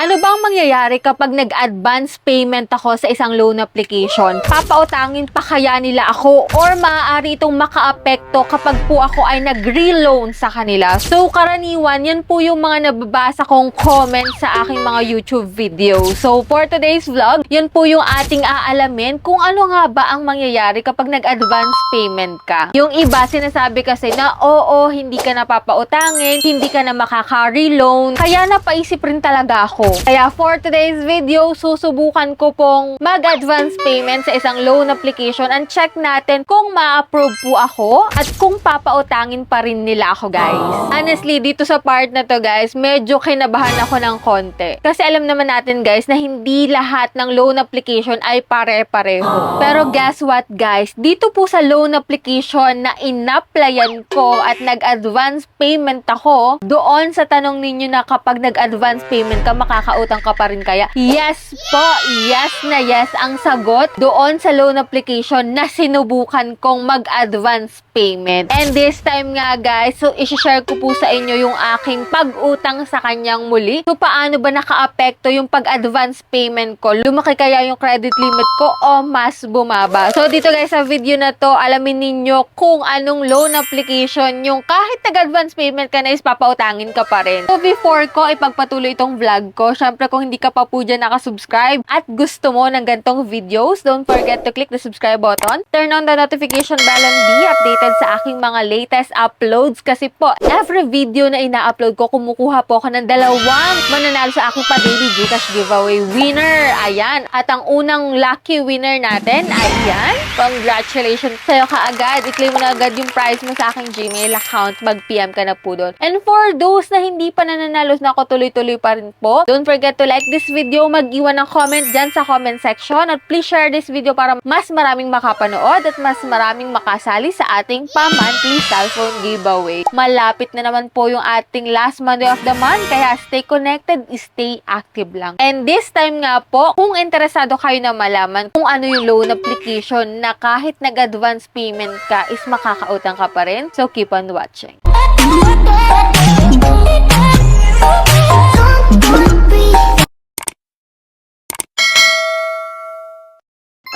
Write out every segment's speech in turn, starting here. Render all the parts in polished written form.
Ano bang mangyayari kapag nag-advance payment ako sa isang loan application? Papautangin pa kaya nila ako or maaari itong makaapekto kapag po ako ay nag-reloan sa kanila? So karaniwan, yan po yung mga nababasa kong comment sa aking mga YouTube video. So for today's vlog, yan po yung ating aalamin kung ano nga ba ang mangyayari kapag nag-advance payment ka. Yung iba sinasabi kasi na oo, hindi ka na papautangin, hindi ka na makaka-reloan, kaya napaisip rin talaga ako. Kaya for today's video, susubukan ko pong mag-advance payment sa isang loan application and check natin kung ma-approve po ako at kung papautangin pa rin nila ako, guys. Honestly, dito sa part na to, guys, medyo kinabahan ako ng konti. Kasi alam naman natin, guys, na hindi lahat ng loan application ay pare-pareho. Pero guess what, guys? Dito po sa loan application na in-applyan ko at nag-advance payment ako, doon sa tanong ninyo na kapag nag-advance payment ka, makakautang ka pa rin kaya? Yes po! Yes na yes ang sagot doon sa loan application na sinubukan kong mag-advance payment. And this time nga, guys, so isi-share ko po sa inyo yung aking pag-utang sa kanyang muli. So paano ba naka-apekto yung pag-advance payment ko? Lumaki kaya yung credit limit ko o mas bumaba? So dito, guys, sa video na to, alamin ninyo kung anong loan application yung kahit nag-advance payment ka na is papautangin ka pa rin. So before ko ipagpatuloy itong vlog ko, syempre kung hindi ka pa po dyan nakasubscribe at gusto mo ng gantong videos, don't forget to click the subscribe button, turn on the notification bell and be updated sa aking mga latest uploads kasi po, every video na ina-upload ko, kumukuha po ako ng dalawang mananalo sa aking pa-daily Gcash giveaway winner. Ayan. At ang unang lucky winner natin, ayan. Congratulations sa'yo kaagad. I-claim mo na agad yung prize mo sa aking Gmail account. Mag-PM ka na po doon. And for those na hindi pa nananalo na ako, tuloy-tuloy pa rin po, don't forget to like this video, mag-iwan ng comment dyan sa comment section at please share this video para mas maraming makapanood at mas maraming makasali sa ating pa-monthly cellphone giveaway. Malapit na naman po yung ating last Monday of the month, kaya stay connected, stay active lang. And this time nga po, kung interesado kayo na malaman kung ano yung loan application na kahit nag-advance payment ka is makakautang ka pa rin, so keep on watching.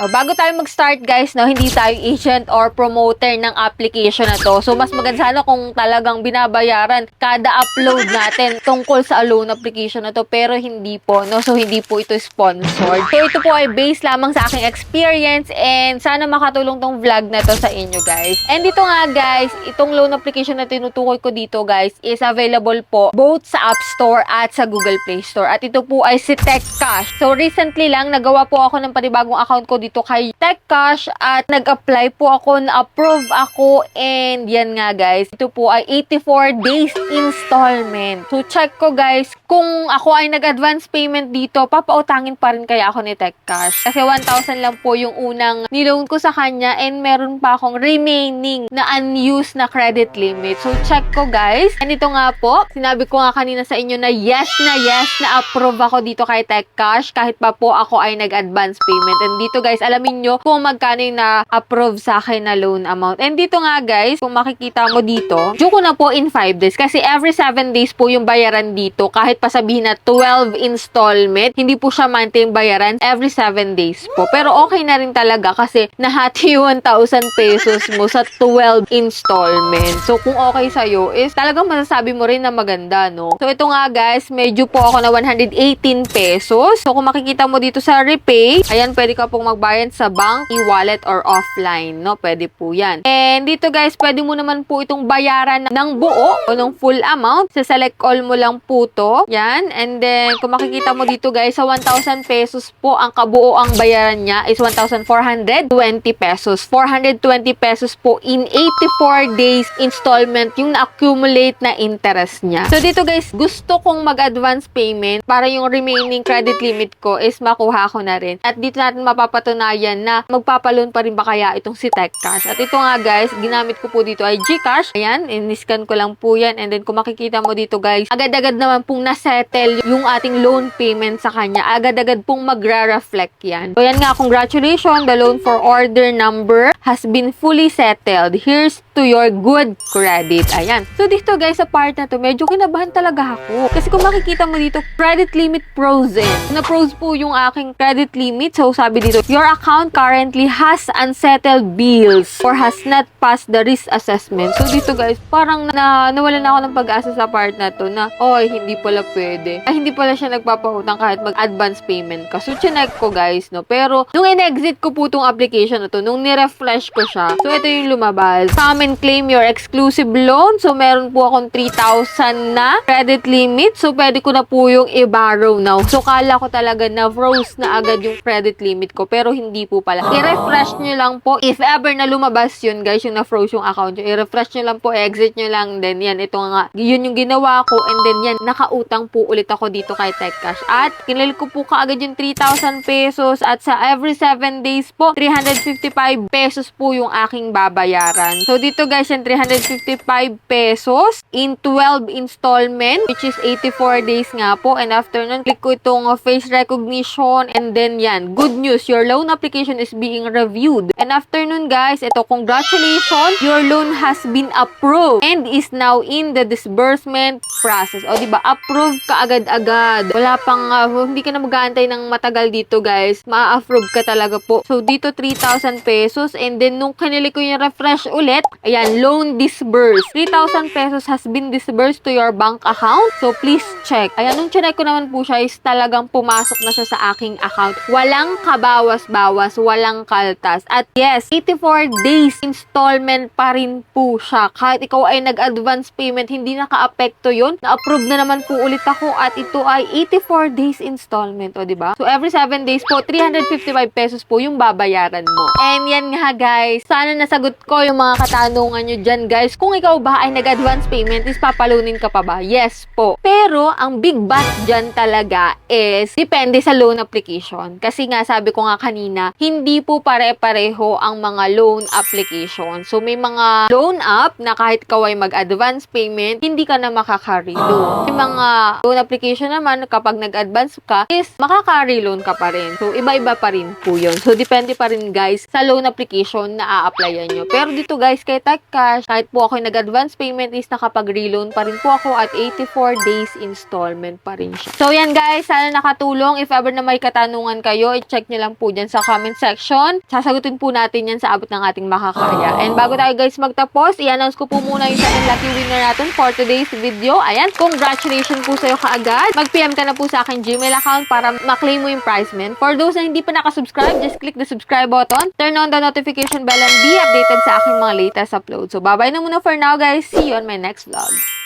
Bago tayo mag-start, guys, no, hindi tayo agent or promoter ng application na to. So, mas maganda sana kung talagang binabayaran kada upload natin tungkol sa loan application na to. Pero hindi po, no? So, hindi po ito sponsored. So, ito po ay based lamang sa aking experience and sana makatulong tong vlog na to sa inyo, guys. And dito nga, guys, itong loan application na tinutukoy ko dito, guys, is available po both sa App Store at sa Google Play Store. At ito po ay si TechCash. So, recently lang, nagawa po ako ng panibagong account ko dito kay TechCash at nag-apply po ako, na-approve ako, and yan nga, guys, ito po ay 84 days installment. So check ko, guys, kung ako ay nag-advance payment dito, papautangin pa rin kaya ako ni TechCash kasi 1,000 lang po yung unang niloan ko sa kanya and meron pa akong remaining na unused na credit limit. So check ko, guys, and ito nga po, sinabi ko nga kanina sa inyo na yes na approve ako dito kay TechCash kahit pa po ako ay nag-advance payment. And dito, guys, alamin nyo kung magkano yung na-approve sa akin na loan amount. And dito nga, guys, kung makikita mo dito, due ko na po in 5 days. Kasi every 7 days po yung bayaran dito. Kahit pa sabihin na 12 installment, hindi po siya monthly yung bayaran every 7 days po. Pero okay na rin talaga kasi nahati yung 1,000 pesos mo sa 12 installment. So, kung okay sa'yo, is talagang masasabi mo rin na maganda, no? So, ito nga, guys, medyo po ako na 118 pesos. So, kung makikita mo dito sa repay, ayan, pwede ka pong magbayad sa bank, e-wallet, or offline, no? Pwede po yan. And dito, guys, pwede mo naman po itong bayaran ng buo o ng full amount. Sa select all mo lang po to. Yan. And then, kung makikita mo dito, guys, sa 1,000 pesos po, ang kabuo ang bayaran niya is 1,420 pesos. 420 pesos po in 84 days installment yung na-accumulate na interest niya. So, dito, guys, gusto kong mag-advance payment para yung remaining credit limit ko is makuha ko na rin. At dito natin mapapatunayan na magpapaloan pa rin ba kaya itong si TechCash. At ito nga, guys, ginamit ko po dito ay Gcash. Ayan, in-scan ko lang po yan. And then, kung makikita mo dito, guys, agad-agad naman pong nasettle yung ating loan payment sa kanya. Agad-agad pong magra-reflect yan. So, yan nga, congratulations. The loan for order number has been fully settled. Here's to your good credit. Ayan. So, dito guys, sa part na to, medyo kinabahan talaga ako. Kasi kung makikita mo dito, credit limit frozen. Na-froze po yung aking credit limit. So, sabi dito, your account currently has unsettled bills or has not passed the risk assessment. So, dito guys, parang nawalan na ako ng pag-asa sa part na to na, oy, hindi pala pwede. Ay, hindi pala siya nagpapautang kahit mag-advance payment ka. So, chinek ko guys, no? Pero, nung in-exit ko po tong application na to, nung ni-refresh ko siya, so, ito yung lumabas. Come and claim your exclusive loan. So, meron po akong 3,000 na credit limit. So, pwede ko na po yung i-borrow now. So, kala ko talaga na froze na agad yung credit limit ko. Pero, hindi po pala. I-refresh nyo lang po. If ever na lumabas yun, guys, yung na-froze yung account nyo, i-refresh nyo lang po, exit nyo lang. Then, yan, ito nga. Yun yung ginawa ko. And then, yan, nakautang po ulit ako dito kay TechCash. At, kinil ko po kaagad yung 3,000 pesos. At sa every 7 days po, 355 pesos po yung aking babayaran. So, dito guys, yan 355 pesos in 12 installment, which is 84 days nga po. And after nun, click ko itong face recognition. And then yan, good news, your loan application is being reviewed. And after nun guys, ito, congratulations, your loan has been approved and is now in the disbursement process. O diba, approve ka agad-agad. Wala pang, hindi ka na mag-aantay ng matagal dito guys. Ma-approve ka talaga po. So, dito 3,000 pesos. And then, nung kanili ko yung refresh ulit, ayan, loan disbursed. 3,000 pesos has been disbursed to your bank account. So, please check. Ayan, nung check ko naman po siya is talagang pumasok na siya sa aking account. Walang kabawas-bawas, walang kaltas. At yes, 84 days installment pa rin po siya. Kahit ikaw ay nag-advance payment, hindi naka-apekto yun. Na-approve na naman po ulit ako at ito ay 84 days installment. O, diba? So, every 7 days po, 355 pesos po yung babayaran mo. And yan nga guys, sana nasagot ko yung mga katanungan nyo dyan guys. Kung ikaw ba ay nag-advance payment, is papalunin ka pa ba? Yes po. Pero, ang big but dyan talaga is, depende sa loan application. Kasi nga, sabi ko nga kanina, hindi po pare-pareho ang mga loan application. So, may mga loan app na kahit ikaw ay mag-advance payment, hindi ka na makaka-reloan. May mga loan application naman, kapag nag-advance ka, is makaka-reloan ka pa rin. So, iba-iba pa rin po yun. So, depende pa rin guys sa loan application na a-applyan nyo. Pero dito guys, kay TechCash, kahit po ako nag-advance payment is nakapag-reloan pa rin po ako at 84 days installment pa rin siya. So, yan guys, sana nakatulong. If ever na may katanungan kayo, i-check nyo lang po dyan sa comment section. Sasagutin po natin yan sa abot ng ating makakaya. And bago tayo guys magtapos, i-announce ko po muna yung second lucky winner natin for today's video. Ayan, congratulations po sa'yo kaagad. Mag-PM ka na po sa aking Gmail account para maklaim mo yung prize men. For those na hindi pa nakasubscribe, just click the subscribe button, turn on the notification bell, and be updated sa aking mga latest uploads. So, bye-bye na muna for now guys. See you on my next vlog.